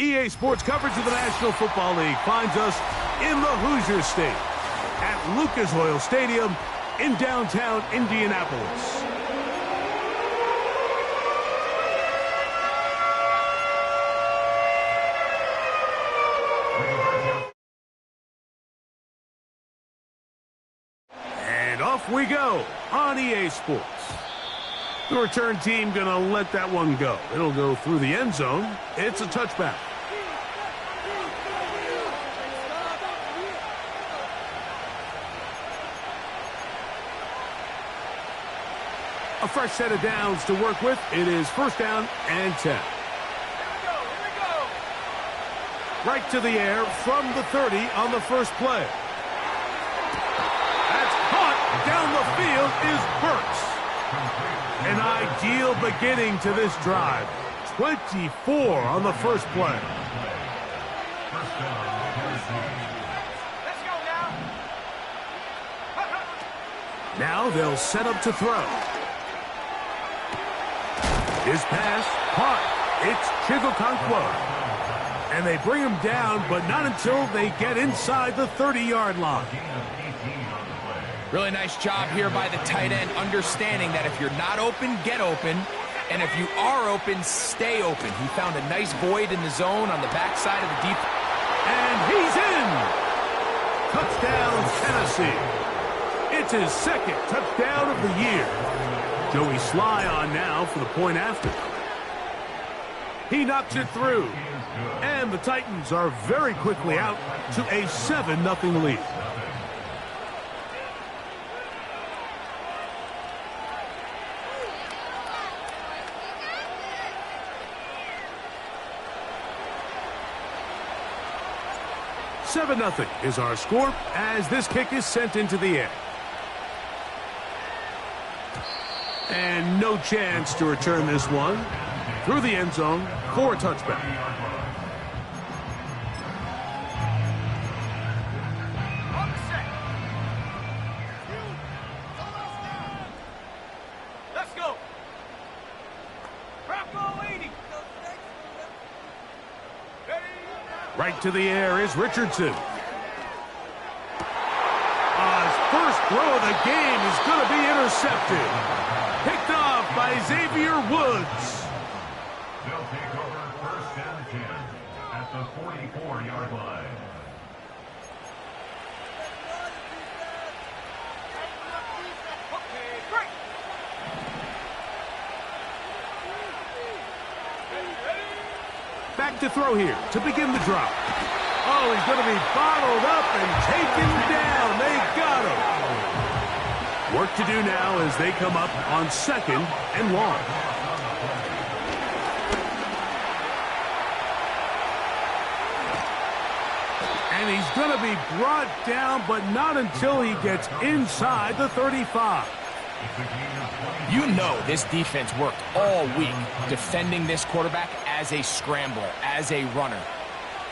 EA Sports coverage of the National Football League finds us in the Hoosier State at Lucas Oil Stadium in downtown Indianapolis. And off we go on EA Sports. The return team going to let that one go. It'll go through the end zone. It's a touchback. A fresh set of downs to work with. It is first down and 10. Right to the air from the 30 on the first play. That's caught down the field is Burks. An ideal beginning to this drive. 24 on the first play. Let's go now. Now they'll set up to throw. His pass caught. It's Chigokonkwo. And they bring him down, but not until they get inside the 30-yard line. Really nice job here by the tight end, understanding that if you're not open, get open. And if you are open, stay open. He found a nice void in the zone on the backside of the deep. And he's in! Touchdown, Tennessee. It's his second touchdown of the year. Joey Sly on now for the point after. He knocks it through. And the Titans are very quickly out to a 7-0 lead. "7-0 is our score as this kick is sent into the air. And no chance to return this one through the end zone for a touchback. Let's go. Right to the air is Richardson. His first throw of the game is going to be intercepted. Picked off by Xavier Woods. They'll take over first and 10 at the 44-yard line. Okay, great. Back to throw here to begin the drive. Oh, he's going to be bottled up and taken down. They got him. Work to do now as they come up on 2nd and long. And he's going to be brought down, but not until he gets inside the 35. You know this defense worked all week defending this quarterback as a scrambler, as a runner.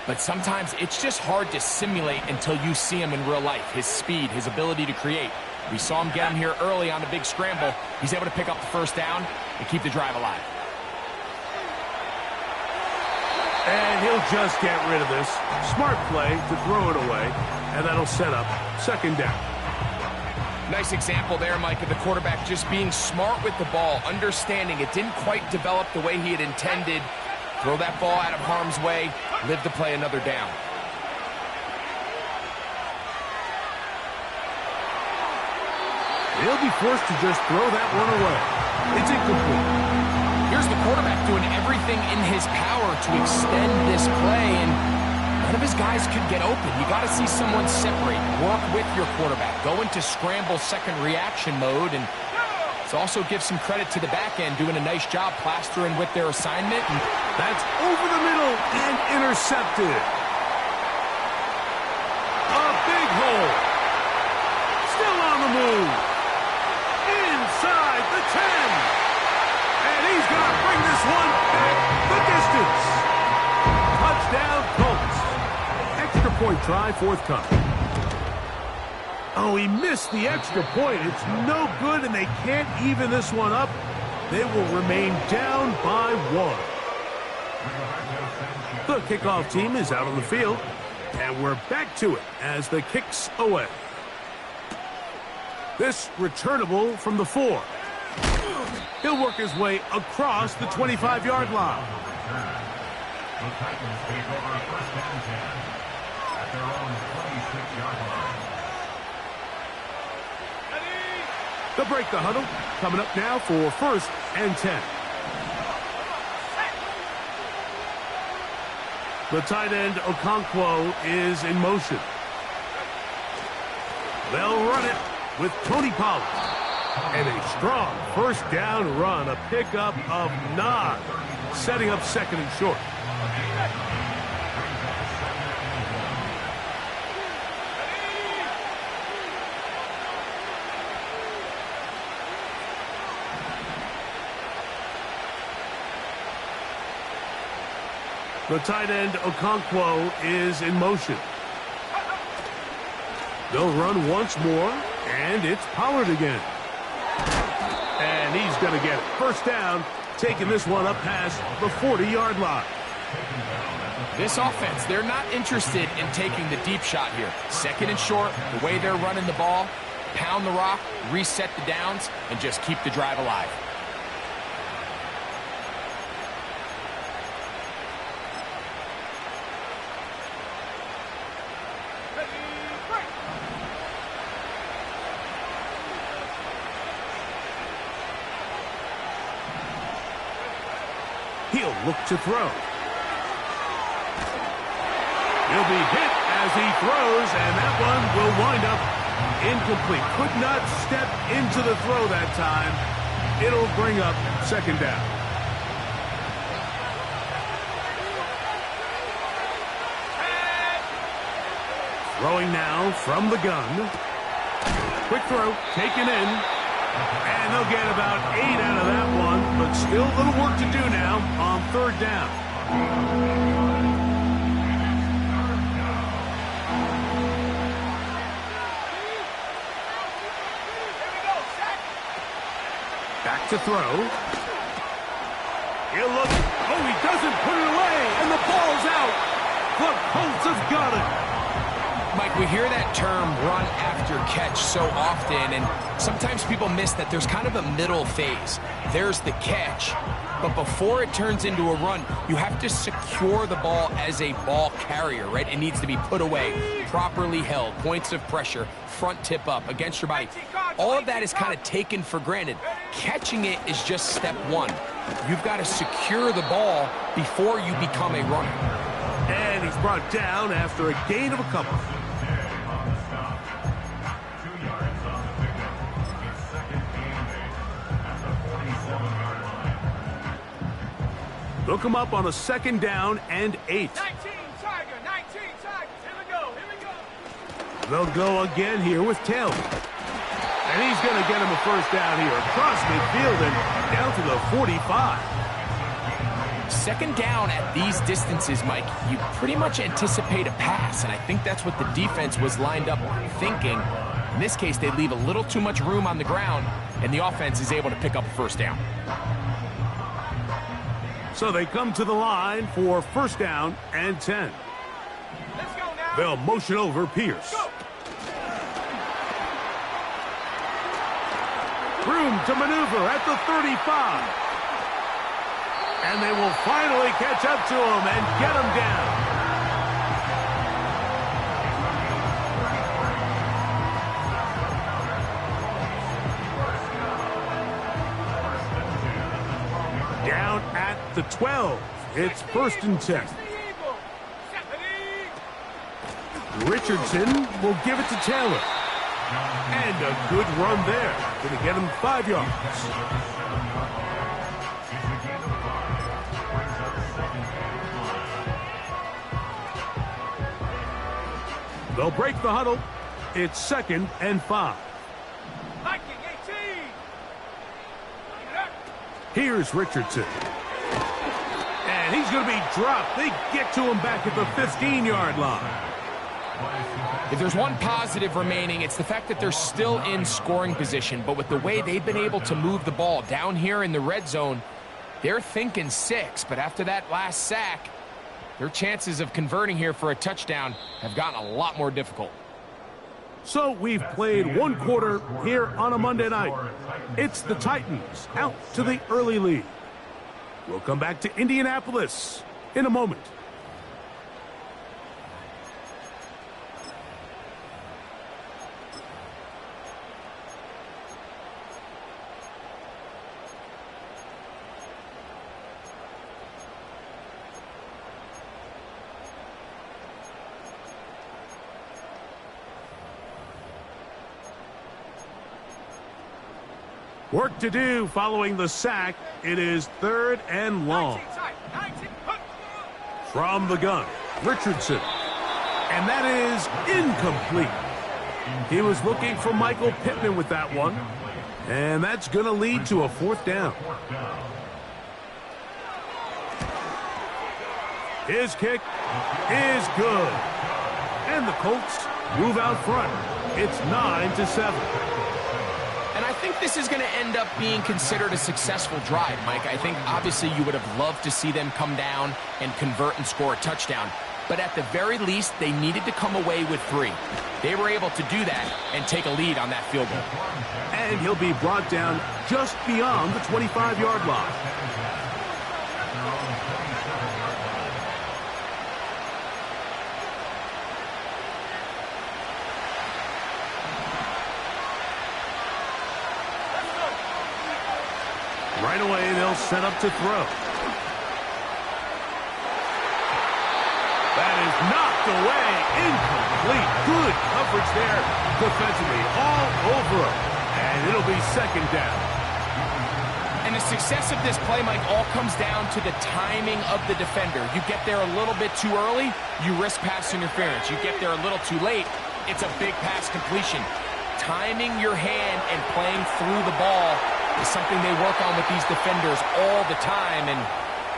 But sometimes it's just hard to simulate until you see him in real life. His speed, his ability to create. We saw him get him here early on a big scramble. He's able to pick up the first down and keep the drive alive. And he'll just get rid of this. Smart play to throw it away, and that'll set up 2nd down. Nice example there, Mike, of the quarterback just being smart with the ball, understanding it didn't quite develop the way he had intended. Throw that ball out of harm's way, live to play another down. He'll be forced to just throw that one away. It's incomplete. Here's the quarterback doing everything in his power to extend this play, and none of his guys could get open. You got to see someone separate, work with your quarterback, go into scramble second reaction mode, and it also gives some credit to the back end doing a nice job plastering with their assignment. And that's over the middle and intercepted. A big hole. Still on the move. Inside the 10. And he's going to bring this one back the distance. Touchdown, Colts. Extra point try forthcoming. Oh, he missed the extra point. It's no good, and they can't even this one up. They will remain down by 1. The kickoff team is out on the field, and we're back to it as the kick's away. This returnable from the 4. He'll work his way across the 25-yard line. The Titans take over first and 10 at their own 26-yard line. They'll break the huddle. Coming up now for first and 10. The tight end, Okonkwo, is in motion. They'll run it with Tony Pollard. And a strong first down run, a pickup of 9, setting up second and short. The tight end, Okonkwo, is in motion. They'll run once more, and it's Pollard again. And he's going to get it. First down, taking this one up past the 40-yard line. This offense, they're not interested in taking the deep shot here. Second and short, the way they're running the ball, pound the rock, reset the downs, and just keep the drive alive. He'll look to throw. He'll be hit as he throws, and that one will wind up incomplete. Could not step into the throw that time. It'll bring up second down. Throwing now from the gun. Quick throw, taken in. And they'll get about 8 out of that one, but still a little work to do now on third down. Back to throw. He'll look. Oh, he doesn't put it away, and the ball's out. The Colts have got it. Mike, we hear that term run after catch so often, and sometimes people miss that there's kind of a middle phase. There's the catch, but before it turns into a run, you have to secure the ball as a ball carrier, right? It needs to be put away, properly held, points of pressure, front tip up against your body. All of that is kind of taken for granted. Catching it is just step one. You've got to secure the ball before you become a runner. And he's brought down after a gain of a couple. Look him up on a second down and 8. 19 Tigers, here we go. They'll go again here with Taylor. And he's going to get him a first down here across midfield and down to the 45. Second down at these distances, Mike, you pretty much anticipate a pass, and I think that's what the defense was lined up thinking. In this case, they leave a little too much room on the ground, and the offense is able to pick up a first down. So they come to the line for first down and 10. Let's go now. They'll motion over Pierce. Go. Room to maneuver at the 35. And they will finally catch up to him and get him down. Down at the 12. It's first and 10. Richardson will give it to Taylor. And a good run there. Going to get him 5 yards. They'll break the huddle. It's second and 5. Here's Richardson. And he's going to be dropped. They get to him back at the 15-yard line. If there's one positive remaining, it's the fact that they're still in scoring position. But with the way they've been able to move the ball down here in the red zone, They're thinking 6, but after that last sack, their chances of converting here for a touchdown have gotten a lot more difficult. So we've played one quarter here on a Monday night. It's the Titans out to the early lead. We'll come back to Indianapolis in a moment. Work to do following the sack. It is 3rd and long. From the gun, Richardson. And that is incomplete. He was looking for Michael Pittman with that one. And that's going to lead to a 4th down. His kick is good. And the Colts move out front. It's 9-7. And I think this is going to end up being considered a successful drive, Mike. I think obviously you would have loved to see them come down and convert and score a touchdown. But at the very least, they needed to come away with 3. They were able to do that and take a lead on that field goal. And he'll be brought down just beyond the 25-yard line. Right away, they'll set up to throw. That is knocked away. Incomplete. Good coverage there defensively. All over him. And it'll be 2nd down. And the success of this play, Mike, all comes down to the timing of the defender. You get there a little bit too early, you risk pass interference. You get there a little too late, it's a big pass completion. Timing your hand and playing through the ball is something they work on with these defenders all the time. And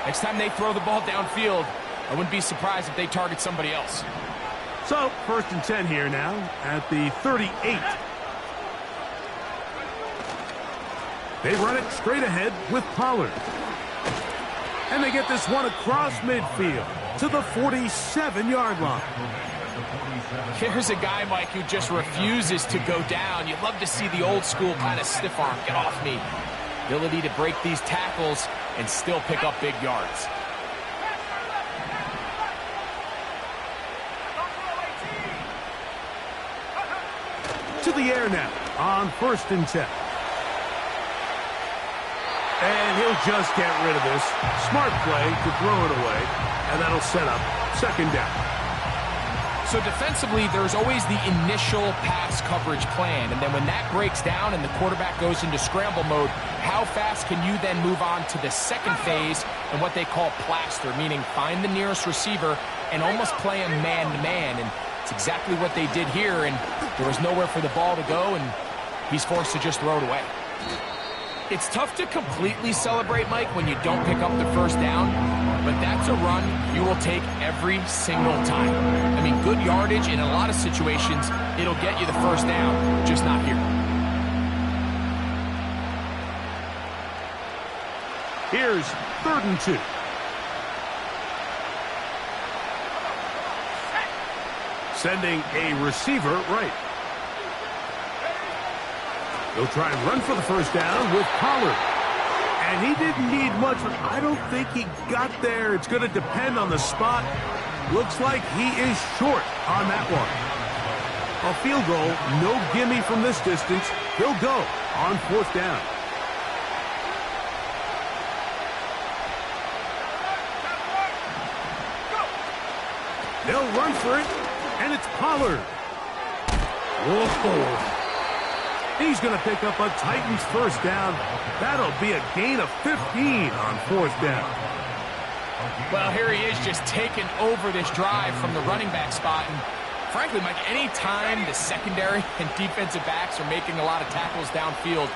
next time they throw the ball downfield, I wouldn't be surprised if they target somebody else. So, 1st and 10 here now at the 38. They run it straight ahead with Pollard. And they get this one across midfield to the 47-yard line. Here's a guy, Mike, who just refuses to go down. You love to see the old school kind of stiff arm, get off me. Ability to break these tackles and still pick up big yards. To the air now on 1st and 10. And he'll just get rid of this. Smart play to throw it away. And that'll set up 2nd down. So defensively, there's always the initial pass coverage plan. And then when that breaks down and the quarterback goes into scramble mode, how fast can you then move on to the 2nd phase and what they call plaster, meaning find the nearest receiver and almost play him man-to-man. And it's exactly what they did here. And there was nowhere for the ball to go, and he's forced to just throw it away. It's tough to completely celebrate, Mike, when you don't pick up the 1st down, but that's a run you will take every single time. I mean, good yardage in a lot of situations, it'll get you the 1st down, just not here. Here's 3rd and 2. Sending a receiver right. They'll try and run for the 1st down with Pollard. And he didn't need much, but I don't think he got there. It's going to depend on the spot. Looks like he is short on that one. A field goal, no gimme from this distance. He'll go on 4th down. They'll run for it, and it's Pollard. Whoa. He's going to pick up a Titans 1st down. That'll be a gain of 15 on 4th down. Well, here he is just taking over this drive from the running back spot. And frankly, Mike, any time the secondary and defensive backs are making a lot of tackles downfield,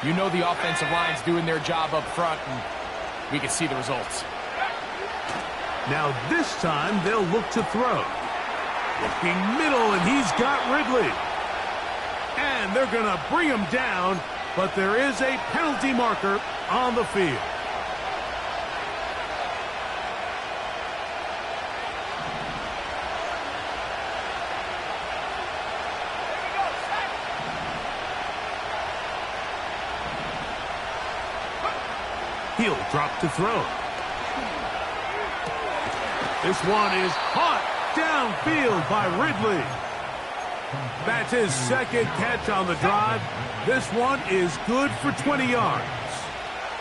you know the offensive line's doing their job up front, and we can see the results. Now this time they'll look to throw. Looking middle, and he's got Ridley. And they're going to bring him down, but there is a penalty marker on the field. He'll drop to throw. This one is caught downfield by Ridley. That's his second catch on the drive. This one is good for 20 yards.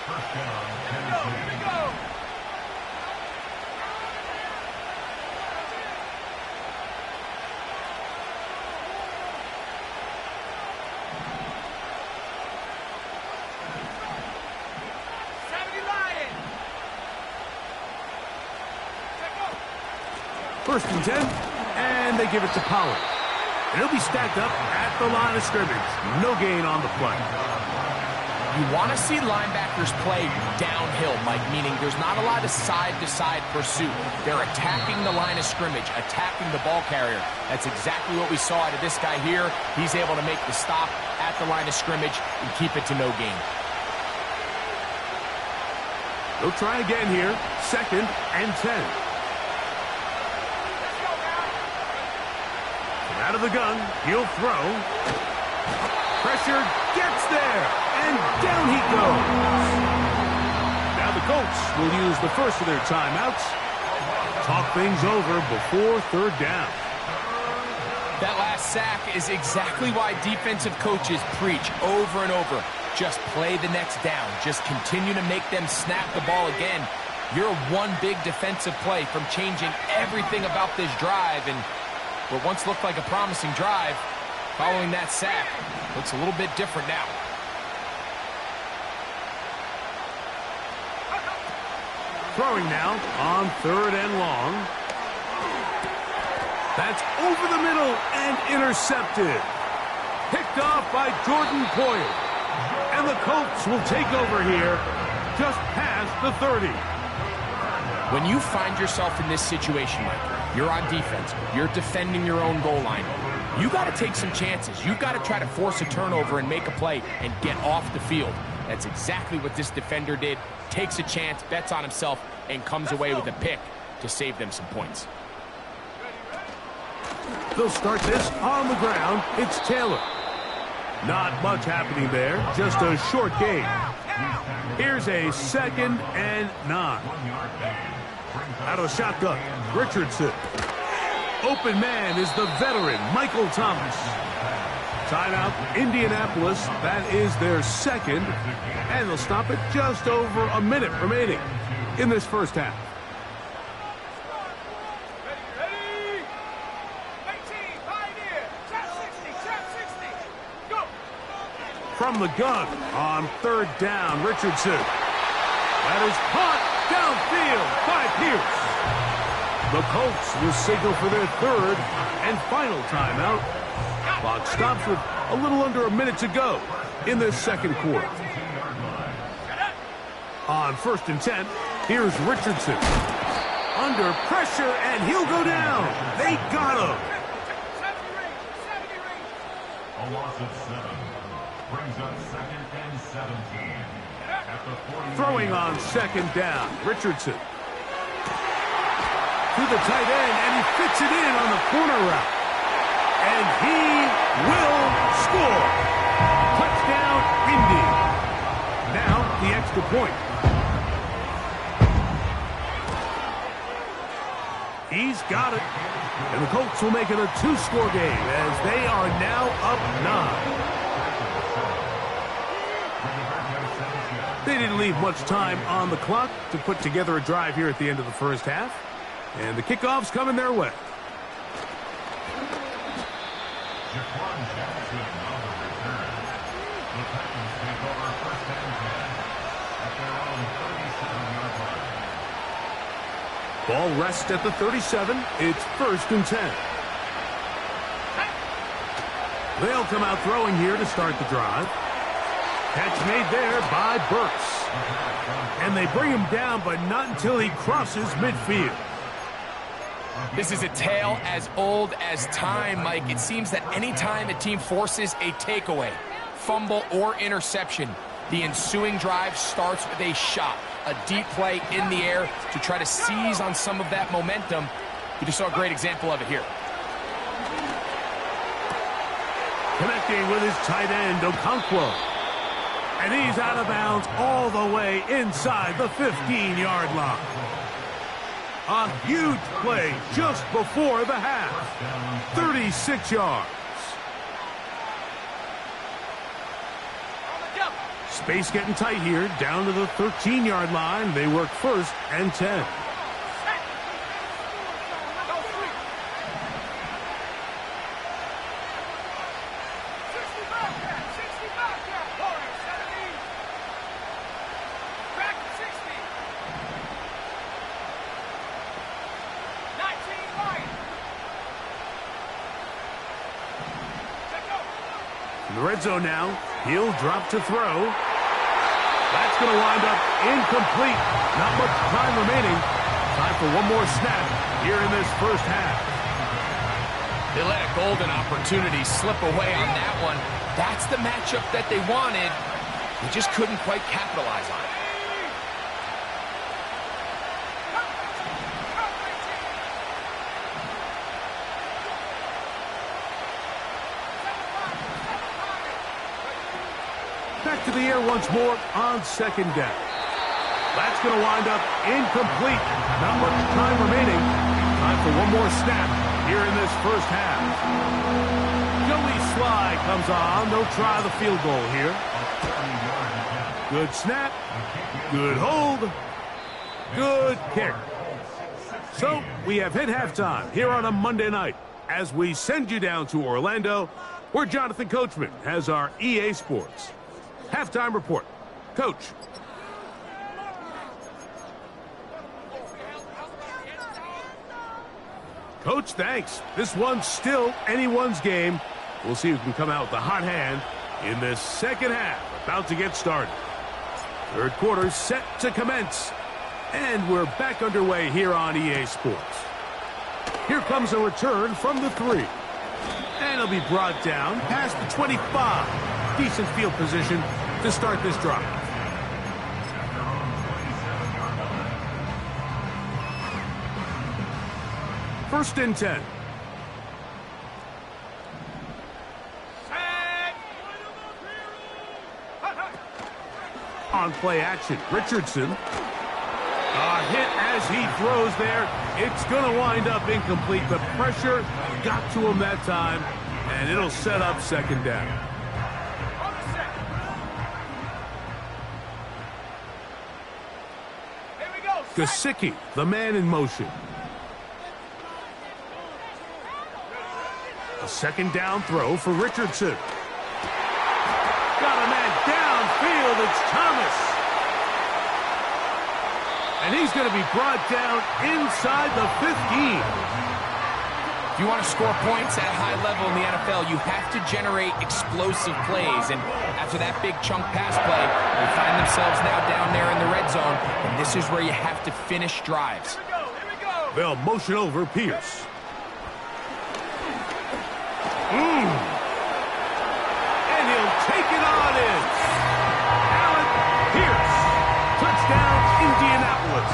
First down, Here we go. First and 10, and they give it to Pollard. And he'll be stacked up at the line of scrimmage. No gain on the play. You want to see linebackers play downhill, Mike, meaning there's not a lot of side-to-side pursuit. They're attacking the line of scrimmage, attacking the ball carrier. That's exactly what we saw out of this guy here. He's able to make the stop at the line of scrimmage and keep it to no gain. They'll try again here. Second and 10. Out of the gun, he'll throw. Pressure gets there, and down he goes. Now the Colts will use the first of their timeouts. Talk things over before third down. That last sack is exactly why defensive coaches preach over and over. Just play the next down. Just continue to make them snap the ball again. You're one big defensive play from changing everything about this drive, and what once looked like a promising drive, following that sack, looks a little bit different now. Throwing now on third and long. That's over the middle and intercepted. Picked off by Jordan Poyer. And the Colts will take over here just past the 30. When you find yourself in this situation, Mike, you're on defense, you're defending your own goal line, you got to take some chances. You got to try to force a turnover and make a play and get off the field. That's exactly what this defender did. Takes a chance, bets on himself, and comes away with a pick to save them some points. They'll start this on the ground. It's Taylor. Not much happening there, just a short gain. Here's a second and 9. Out of the shotgun, Richardson. Open man is the veteran, Michael Thomas. Timeout, Indianapolis. That is their second. And they'll stop it just over a minute remaining in this first half. Ready? 18, pioneer. Trap 60, go. From the gun on third down, Richardson. That is caught downfield by Pierce. The Colts will signal for their third and final timeout. Clock stops with a little under a minute to go in this second quarter. On first and 10, here's Richardson. Under pressure, and he'll go down. They got him. 70 ring. A loss of 7 brings up second and 17. At the 40. Throwing on second down, Richardson. To the tight end, and he fits it in on the corner route. And he will score. Touchdown, Indy. Now, the extra point. He's got it. And the Colts will make it a 2-score game as they are now up 9. They didn't leave much time on the clock to put together a drive here at the end of the first half. And the kickoff's coming their way. Ball rests at the 37. It's first and 10. They'll come out throwing here to start the drive. Catch made there by Burks. And they bring him down, but not until he crosses midfield. This is a tale as old as time, Mike. It seems that anytime a team forces a takeaway, fumble, or interception, the ensuing drive starts with a shot, a deep play in the air to try to seize on some of that momentum. We just saw a great example of it here. Connecting with his tight end, Okonkwo. And he's out of bounds all the way inside the 15-yard line. A huge play just before the half. 36 yards. Space getting tight here, down to the 13-yard line. They work 1st and 10. In the red zone now, he'll drop to throw. That's going to wind up incomplete. Not much time remaining. Time for one more snap here in this first half. They let a golden opportunity slip away on that one. That's the matchup that they wanted. They just couldn't quite capitalize on it. Back to the air once more on 2nd down. That's going to wind up incomplete. Not much time remaining. Time for one more snap here in this first half. Joey Sly comes on. They'll try the field goal here. Good snap. Good hold. Good kick. So we have hit halftime here on a Monday night as we send you down to Orlando, where Jonathan Coachman has our EA Sports halftime report. Coach. Coach, thanks. This one's still anyone's game. We'll see who can come out with the hot hand in this second half. About to get started. Third quarter set to commence. And we're back underway here on EA Sports. Here comes a return from the 3. And it'll be brought down past the 25. Decent field position to start this drive. First and 10. On play action, Richardson. A hit as he throws there. It's going to wind up incomplete. The pressure got to him that time, and it'll set up 2nd down. Gesicki, the man in motion. A 2nd down throw for Richardson. Got a man downfield. It's Thomas. And he's going to be brought down inside the 15. If you want to score points at a high level in the NFL, you have to generate explosive plays. And after that big chunk pass play, they find themselves now down there in the red zone. And this is where you have to finish drives. Here we go. They'll motion over Pierce. And he'll take it on in. Allen Pierce. Touchdown, Indianapolis.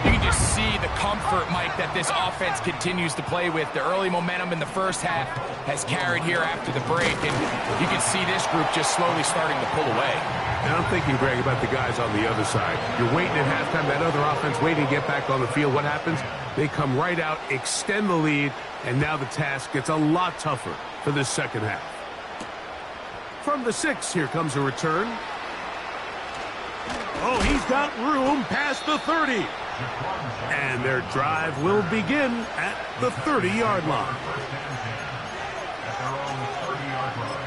You can just see the comfort, Mike, that this offense continues to play with. The early momentum in the first half has carried here after the break, and you can see this group just slowly starting to pull away. And I'm thinking, Greg, about the guys on the other side. You're waiting at halftime, that other offense waiting to get back on the field. What happens? They come right out, extend the lead, and now the task gets a lot tougher for this second half. From the 6, here comes a return. Oh, he's got room past the 30. And their drive will begin at the 30-yard line. At their own 30-yard line.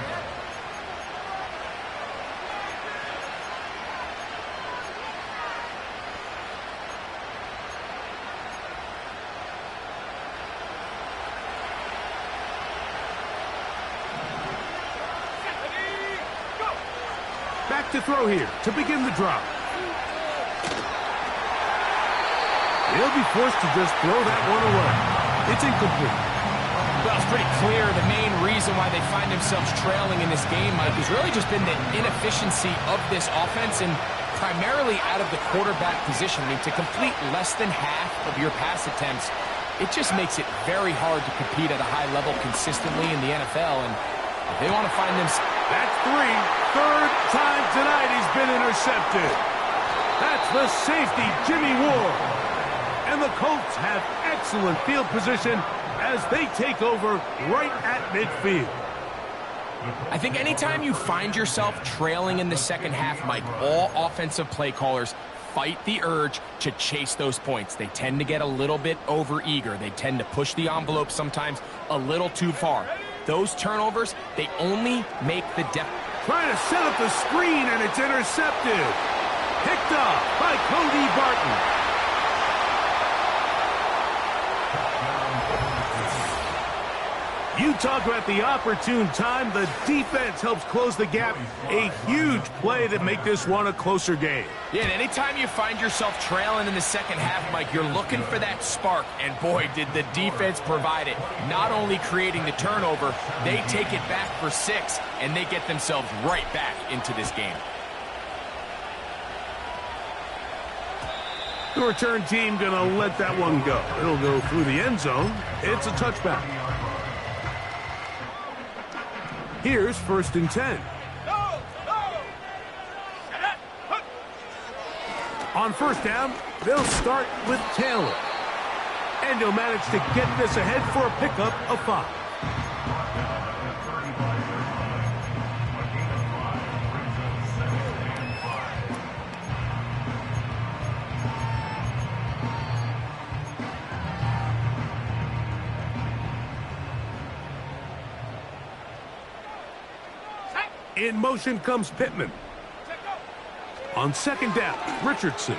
Back to throw here to begin the drive. He'll be forced to just throw that one away. It's incomplete. Well, it's pretty clear the main reason why they find themselves trailing in this game, Mike, has really just been the inefficiency of this offense and primarily out of the quarterback position. I mean, to complete less than half of your pass attempts, it just makes it very hard to compete at a high level consistently in the NFL. And if they want to find themselves That's three. Third time tonight he's been intercepted. That's the safety, Jimmy Ward. And the Colts have excellent field position as they take over right at midfield. I think anytime you find yourself trailing in the second half, Mike, all offensive play callers fight the urge to chase those points. They tend to get a little bit overeager. They tend to push the envelope sometimes a little too far. Those turnovers, they only make the depth. Trying to set up the screen, and it's intercepted. Picked up by Cody Barton. You talk about the opportune time. The defense helps close the gap. A huge play to make this one a closer game. Yeah, and anytime you find yourself trailing in the second half, Mike, you're looking for that spark. And boy, did the defense provide it. Not only creating the turnover, they take it back for 6, and they get themselves right back into this game. The return team going to let that one go. It'll go through the end zone. It's a touchback. Here's 1st and 10. On 1st down, they'll start with Taylor. And he'll manage to get this ahead for a pickup of 5. In motion comes Pittman. On 2nd down, Richardson.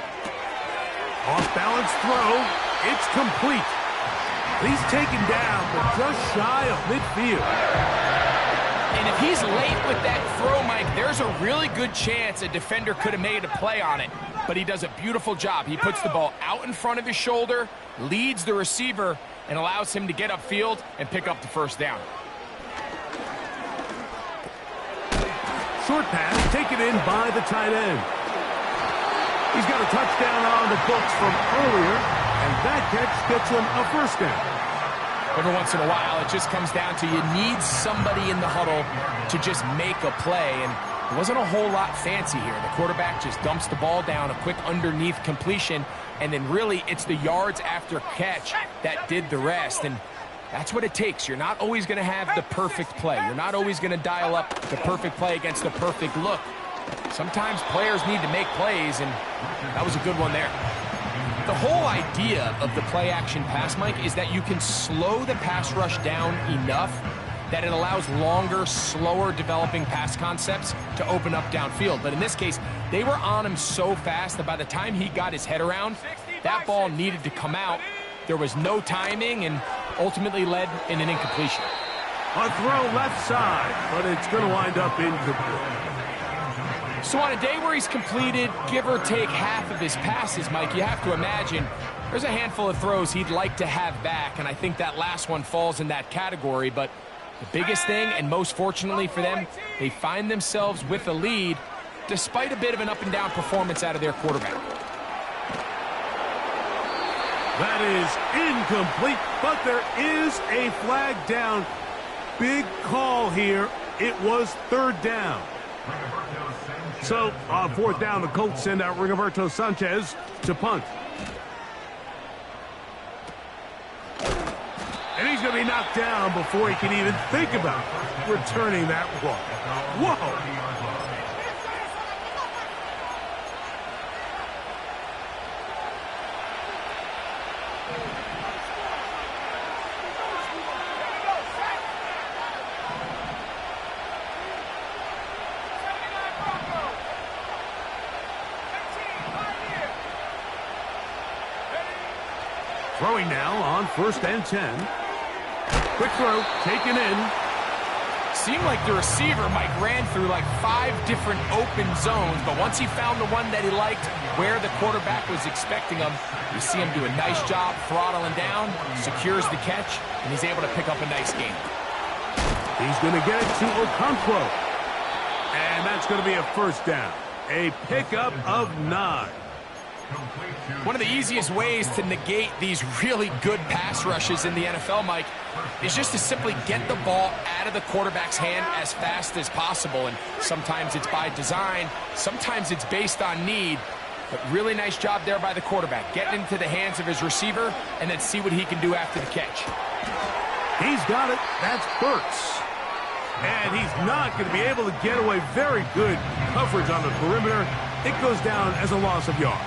Off-balance throw. It's complete. He's taken down, but just shy of midfield. And if he's late with that throw, Mike, there's a really good chance a defender could have made a play on it. But he does a beautiful job. He puts the ball out in front of his shoulder, leads the receiver, and allows him to get upfield and pick up the 1st down. Short pass taken in by the tight end. He's got a touchdown on the books from earlier, and that catch gets him a 1st down. Every once in a while, it just comes down to you need somebody in the huddle to just make a play, and it wasn't a whole lot fancy here. The quarterback just dumps the ball down, a quick underneath completion, and then really it's the yards after catch that did the rest. And that's what it takes. You're not always going to have the perfect play. You're not always going to dial up the perfect play against the perfect look. Sometimes players need to make plays, and that was a good one there. The whole idea of the play-action pass, Mike, is that you can slow the pass rush down enough that it allows longer, slower developing pass concepts to open up downfield. But in this case, they were on him so fast that by the time he got his head around, that ball needed to come out. There was no timing, and ultimately led in an incompletion. A throw left side, but it's going to wind up incomplete. So on a day where he's completed, give or take half of his passes, Mike, you have to imagine there's a handful of throws he'd like to have back, and I think that last one falls in that category. But the biggest thing, and most fortunately for them, they find themselves with a lead despite a bit of an up-and-down performance out of their quarterback. That is incomplete, but there is a flag down. Big call here. It was 3rd down. So, on 4th down, the Colts send out Rigoberto Sanchez to punt. And he's going to be knocked down before he can even think about returning that one. Whoa! Throwing now on 1st and 10. Quick throw, taken in. Seemed like the receiver, Mike, ran through like 5 different open zones, but once he found the one that he liked, where the quarterback was expecting him, you see him do a nice job throttling down, secures the catch, and he's able to pick up a nice gain. He's going to get it to Okonkwo. And that's going to be a 1st down. A pickup of 9. One of the easiest ways to negate these really good pass rushes in the NFL, Mike, is just to simply get the ball out of the quarterback's hand as fast as possible. And sometimes it's by design, sometimes it's based on need. But really nice job there by the quarterback, getting into the hands of his receiver and then see what he can do after the catch. He's got it. That's Burks. And he's not going to be able to get away. Very good coverage on the perimeter. It goes down as a loss of yards.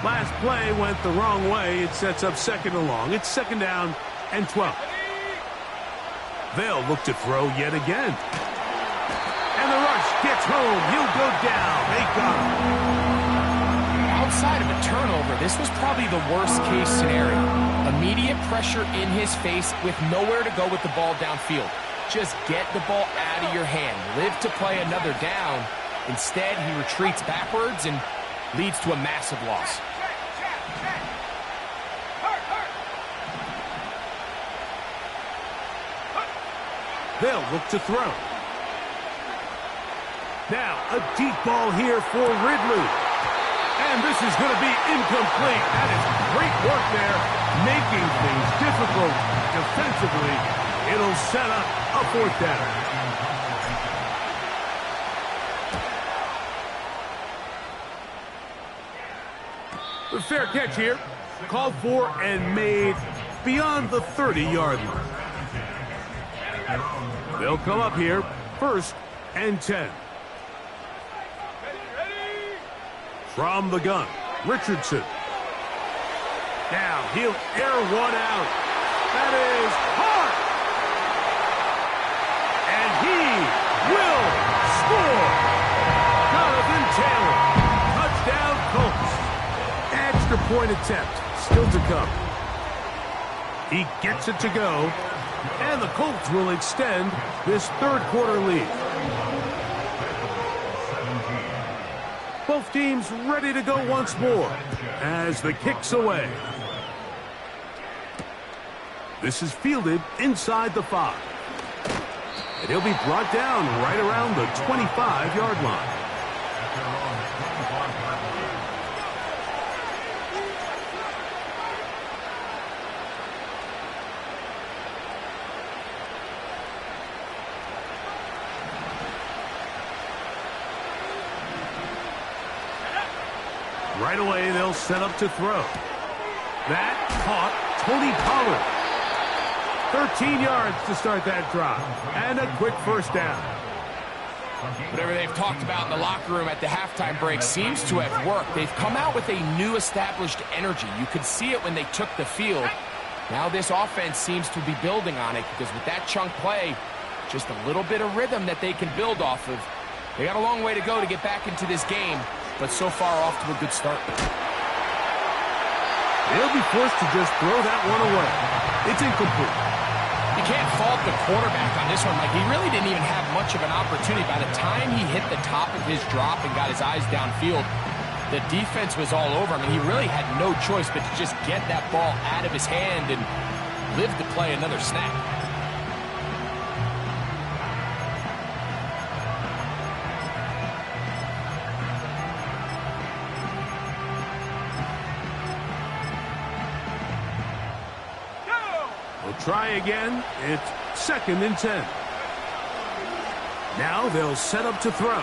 Last play went the wrong way. It sets up second and long. It's second down and 12. They'll look to throw yet again. And the rush gets home. He'll go down. They got him. Outside of a turnover, this was probably the worst-case scenario. Immediate pressure in his face with nowhere to go with the ball downfield. Just get the ball out of your hand. Live to play another down. Instead, he retreats backwards and leads to a massive loss. They'll look to throw. Now, a deep ball here for Ridley. And this is going to be incomplete. That is great work there, making things difficult defensively. It'll set up a fourth down. The fair catch here, called for and made beyond the 30-yard line. They'll come up here, first and 10. From the gun, Richardson. Now he'll air one out. That is hard. And he will score. Jonathan Taylor. Touchdown, Colts. Extra point attempt still to come. He gets it to go. And the Colts will extend this third quarter lead. Both teams ready to go once more as the kick's away. This is fielded inside the 5. And he'll be brought down right around the 25-yard line. Right away, they'll set up to throw. That caught Tony Pollard. 13 yards to start that drive. And a quick first down. Whatever they've talked about in the locker room at the halftime break seems to have worked. They've come out with a new established energy. You could see it when they took the field. Now this offense seems to be building on it because with that chunk play, just a little bit of rhythm that they can build off of. They got a long way to go to get back into this game, but so far off to a good start. They'll be forced to just throw that one away. It's incomplete. You can't fault the quarterback on this one, Mike. He really didn't even have much of an opportunity. By the time he hit the top of his drop and got his eyes downfield, the defense was all over him, and he really had no choice but to just get that ball out of his hand and live to play another snap. Try again. It's second and 10. Now they'll set up to throw.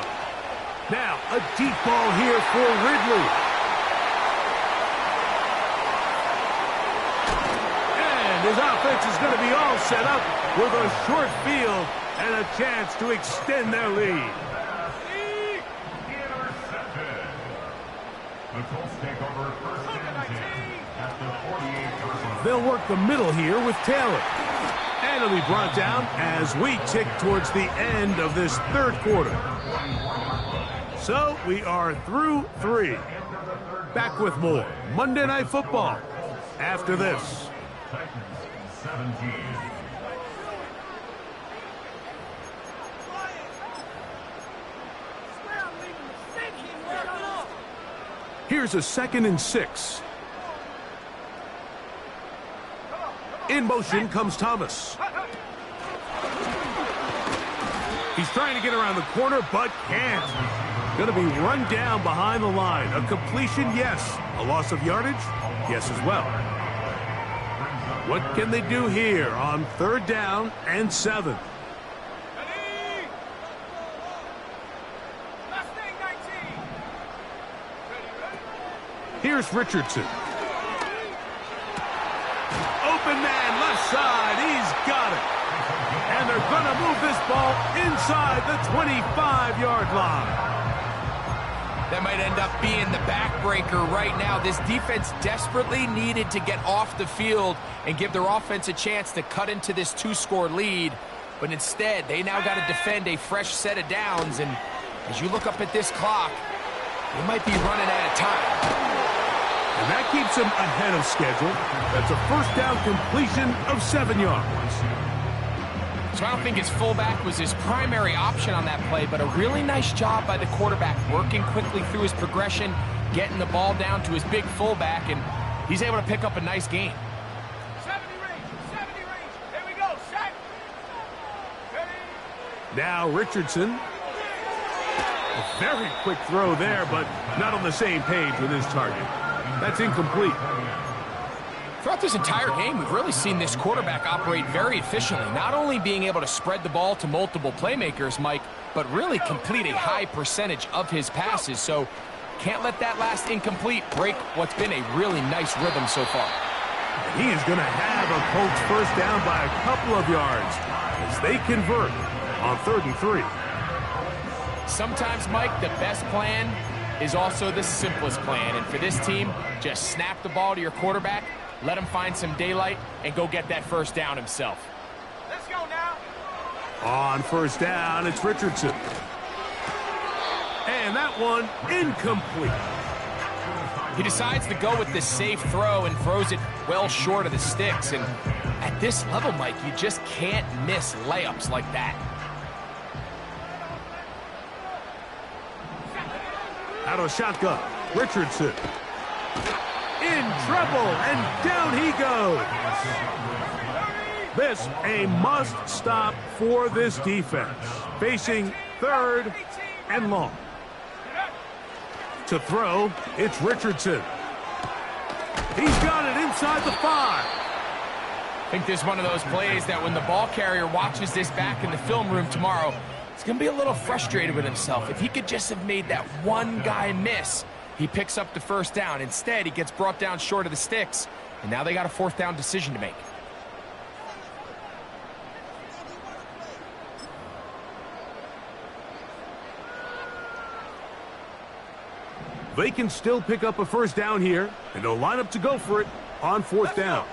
Now a deep ball here for Ridley. And his offense is going to be all set up with a short field and a chance to extend their lead. Intercepted. The Colts take over first and 10 at the 48-yard line. They'll work the middle here with Taylor. And it'll be brought down as we tick towards the end of this third quarter. So we are through 3. Back with more Monday Night Football after this. Titans 17. Here's a second and 6. In motion comes Thomas. He's trying to get around the corner, but can't. Going to be run down behind the line. A completion, yes. A loss of yardage, yes as well. What can they do here on 3rd down and 7? Ready? Last thing, 19. Ready. Here's Richardson. Open man, left side. He's got it. And they're going to move this ball inside the 25-yard line. That might end up being the backbreaker right now. This defense desperately needed to get off the field and give their offense a chance to cut into this 2-score lead. But instead, they now got to defend a fresh set of downs. And as you look up at this clock, they might be running out of time. And that keeps them ahead of schedule. That's a 1st down completion of 7 yards. So I don't think his fullback was his primary option on that play, but a really nice job by the quarterback, working quickly through his progression, getting the ball down to his big fullback, and he's able to pick up a nice gain. 70 range. Here we go. Set. Ready. Now Richardson. A very quick throw there, but not on the same page with his target. That's incomplete. Throughout this entire game, we've really seen this quarterback operate very efficiently, not only being able to spread the ball to multiple playmakers, Mike, but really complete a high percentage of his passes. So can't let that last incomplete break what's been a really nice rhythm so far. He is going to have a Colts 1st down by a couple of yards as they convert on 3rd and 3. Sometimes, Mike, the best plan is also the simplest plan. And for this team, just snap the ball to your quarterback, let him find some daylight, and go get that 1st down himself. Let's go now. On 1st down, it's Richardson. And that one incomplete. He decides to go with the safe throw and throws it well short of the sticks. And at this level, Mike, you just can't miss layups like that. Out of shotgun, Richardson. In trouble, and down he goes. This a must-stop for this defense. Facing 3rd and long. To throw, it's Richardson. He's got it inside the 5. I think this is one of those plays that when the ball carrier watches this back in the film room tomorrow, he's going to be a little frustrated with himself. If he could just have made that one guy miss, he picks up the 1st down. Instead, he gets brought down short of the sticks, and now they got a 4th down decision to make. They can still pick up a 1st down here, and they'll line up to go for it on 4th down.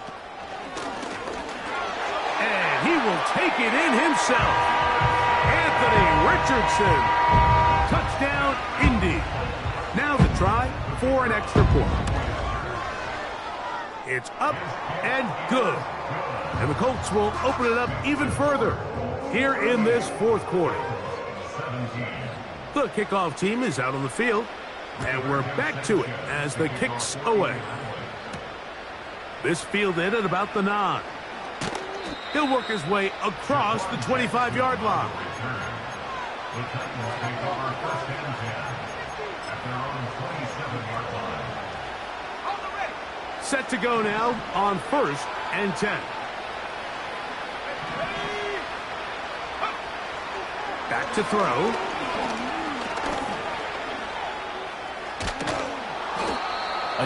And he will take it in himself. Anthony Richardson. Touchdown, Indy. Now the try for an extra point. It's up and good. And the Colts will open it up even further here in this 4th quarter. The kickoff team is out on the field, and we're back to it as the kick's away. This fielded at about the 9. He'll work his way across the 25-yard line. The Titans take over 1st and 10 at their own 27-yard line. On the ready. Set to go now on 1st and 10. Back to throw.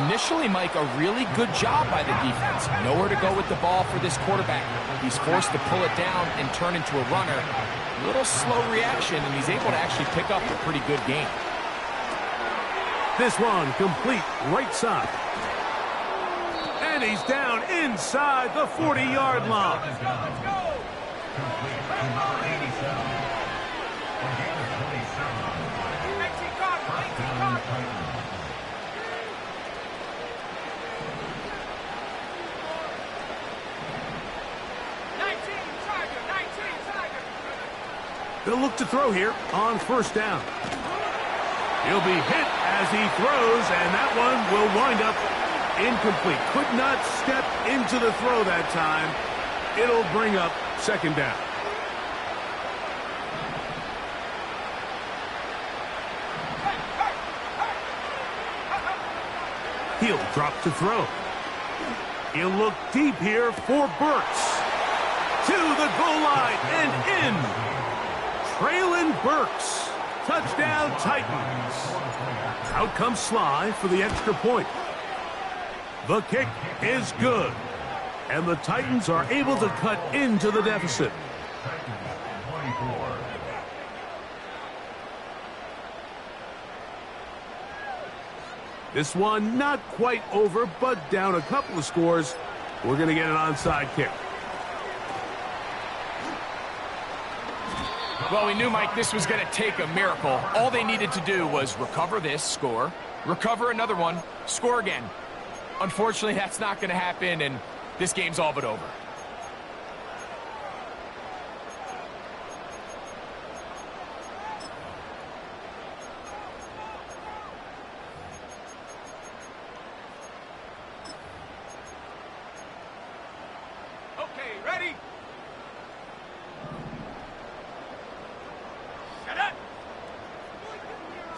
Initially, Mike, a really good job by the defense. Nowhere to go with the ball for this quarterback. He's forced to pull it down and turn into a runner. A little slow reaction, and he's able to actually pick up a pretty good gain. This one complete right side. And he's down inside the 40-yard line. Let's go. Complete to number 87. And gain of 27. 18 card. 18 card. Titans. They'll look to throw here on 1st down. He'll be hit as he throws, and that one will wind up Incomplete. Could not step into the throw that time. It'll bring up second down. He'll drop to throw. He'll look deep here for Burks. To the goal line and in. Traylon Burks. Touchdown Titans. Out comes Sly for the extra point. The kick is good. And the Titans are able to cut into the deficit. This one not quite over, but down a couple of scores. We're going to get an onside kick. Well, we knew, Mike, this was going to take a miracle. All they needed to do was recover this, score, recover another one, score again. Unfortunately, that's not going to happen, and this game's all but over. Okay, ready? Set up.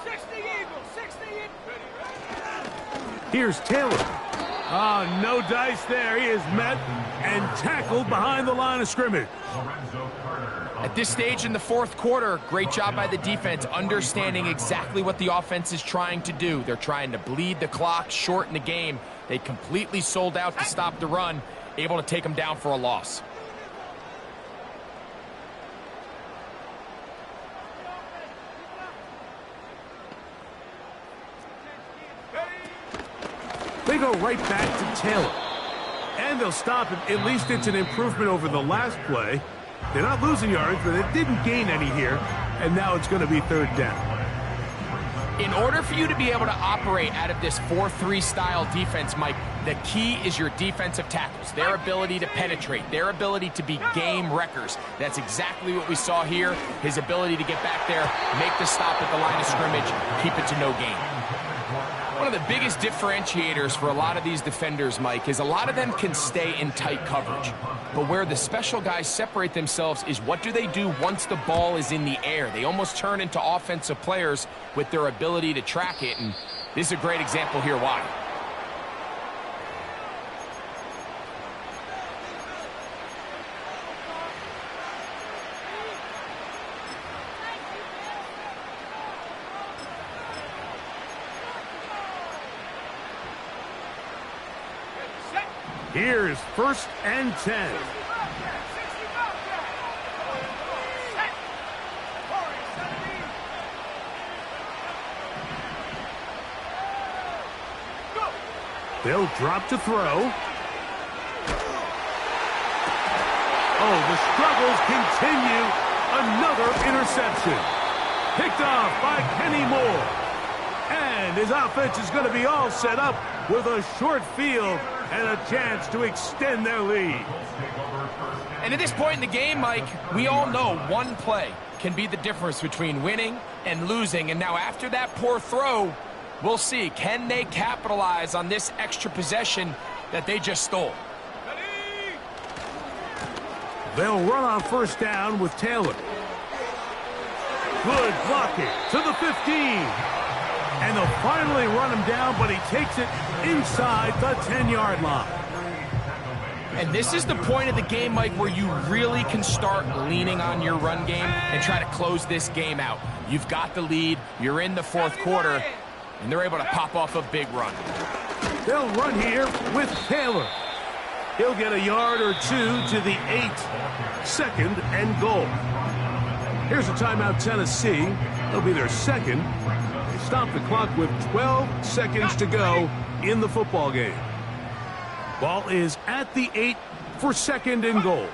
60 Eagles, 60 in. Here's Taylor. Oh, no dice there. He is met and tackled behind the line of scrimmage. At this stage in the fourth quarter, great job by the defense, understanding exactly what the offense is trying to do. They're trying to bleed the clock, shorten the game. They completely sold out to stop the run, able to take them down for a loss. They go right back to Taylor. And they'll stop it. At least it's an improvement over the last play. They're not losing yards, but it didn't gain any here. And now it's going to be third down. In order for you to be able to operate out of this 4-3 style defense, Mike, the key is your defensive tackles, their ability to penetrate, their ability to be game wreckers. That's exactly what we saw here. His ability to get back there, make the stop at the line of scrimmage, keep it to no gain. One of the biggest differentiators for a lot of these defenders, Mike, is a lot of them can stay in tight coverage. But where the special guys separate themselves is what do they do once the ball is in the air? They almost turn into offensive players with their ability to track it, and this is a great example here why. Here's first and 10. They'll drop to throw. Oh, the struggles continue. Another interception. Picked off by Kenny Moore. And his offense is going to be all set up with a short field and a chance to extend their lead. And at this point in the game, Mike, we all know one play can be the difference between winning and losing. And now after that poor throw, we'll see, can they capitalize on this extra possession that they just stole? They'll run on first down with Taylor. Good blocking to the 15. And they'll finally run him down, but he takes it inside the 10-yard line. And this is the point of the game, Mike, where you really can start leaning on your run game and try to close this game out. You've got the lead, you're in the fourth quarter, and they're able to pop off a big run. They'll run here with Taylor. He'll get a yard or two to the 8. Second and goal. Here's a timeout, Tennessee. They'll be their second. Stop the clock with 12 seconds to go in the football game. Ball is at the 8 for second and goal.